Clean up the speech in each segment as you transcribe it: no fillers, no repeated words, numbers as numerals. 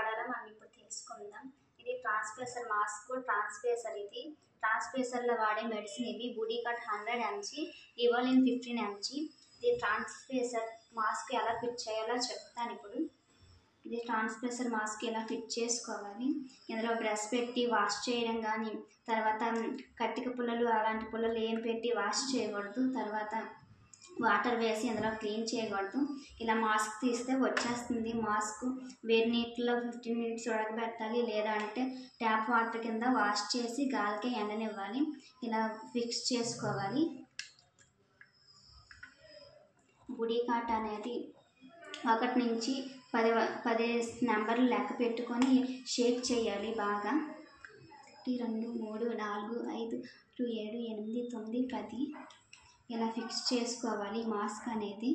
వాడాలో మనం ఇప్పుడు తెలుసుకుందాం. ఇది ట్రాన్స్ప్రెసర్ మాస్క్. ఇది ట్రాన్స్ప్రెసర్లో వాడే మెడిసిన్. ఇవి బుడికాట్ 100 mg, రివోలిన్ 15 mg. ఇది ట్రాన్స్ప్రెసర్ మాస్క్ ఎలా ఫిట్ చేయాలో చెప్తాను ఇప్పుడు. ఇది ట్రాన్స్ప్రెసర్ మాస్క్ ఎలా ఫిట్ చేసుకోవాలి. ఇందులో బ్రష్ పెట్టి వాష్ చేయడం కానీ, తర్వాత కట్టిక పుల్లలు అలాంటి పుల్లలు ఏం పెట్టి వాష్ చేయకూడదు. తర్వాత వాటర్ వేసి అందులో క్లీన్ చేయకూడదు. ఇలా మాస్క్ తీస్తే వచ్చేస్తుంది. మాస్క్ వేడి నీటిలో 15 minutes ఉడకబెట్టాలి, లేదా అంటే ట్యాప్ వాటర్ కింద వాష్ చేసి గాలికి ఎండనివ్వాలి. ఇలా ఫిక్స్ చేసుకోవాలి. బుడికాట్ అనేది 1 నుంచి 10 నెంబర్లు లెక్క పెట్టుకొని షేక్ చేయాలి బాగా. 1 2 3 4 5 6 7 8 9 10 ఇలా ఫిక్స్ చేసుకోవాలి మాస్క్ అనేది.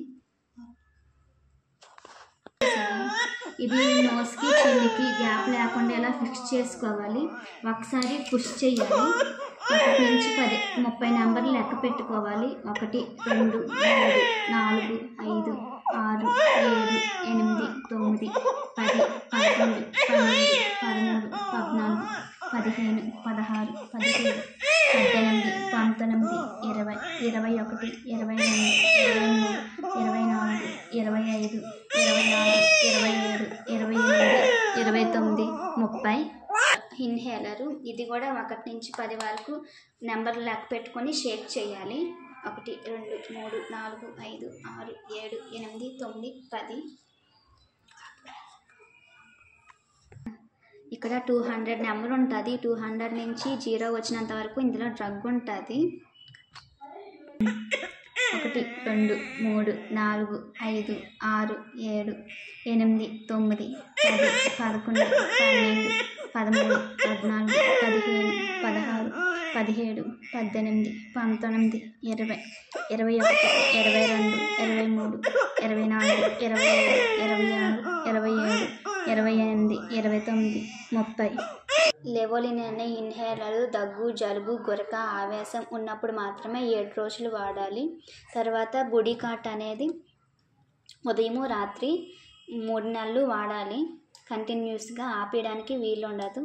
ఇది నోస్కి చిన్నికి గ్యాప్ లేకుండా ఇలా ఫిక్స్ చేసుకోవాలి. ఒకసారి పుష్ చేయాలి. 1 నుంచి 10 30 నెంబర్లు లెక్క పెట్టుకోవాలి. 1 2 3 4 5 6 7 8 9 10 11 12 13 14 15 16 17 18 19 20 21 22 23 24 25 26 27 28 29 30. ఇన్హేలరు. ఇది కూడా 1 నుంచి 10 వరకు నెంబర్లు లెక్క పెట్టుకొని షేక్ చేయాలి. 1 2 3 4 5 6 7 8 9 10. ఇక్కడ 200 నెంబర్ ఉంటుంది. 200 నుంచి 0 వచ్చినంత వరకు ఇందులో డ్రగ్ ఉంటుంది. 1 2 3 4 5 6 7 8 9 10 11 12 13 14 15 16 17 18 19 20 21 22 23 24 25 26 27 28 29 30. లెవోలిన్ అనే ఇన్హేలర్ దగ్గు, జలుబు, గురక, ఆవేశం ఉన్నప్పుడు మాత్రమే 7 రోజులు వాడాలి. తర్వాత బుడికాట్ అనేది ఉదయము రాత్రి 3 నెలలు వాడాలి. కంటిన్యూస్గా ఆపేయడానికి వీలు ఉండదు.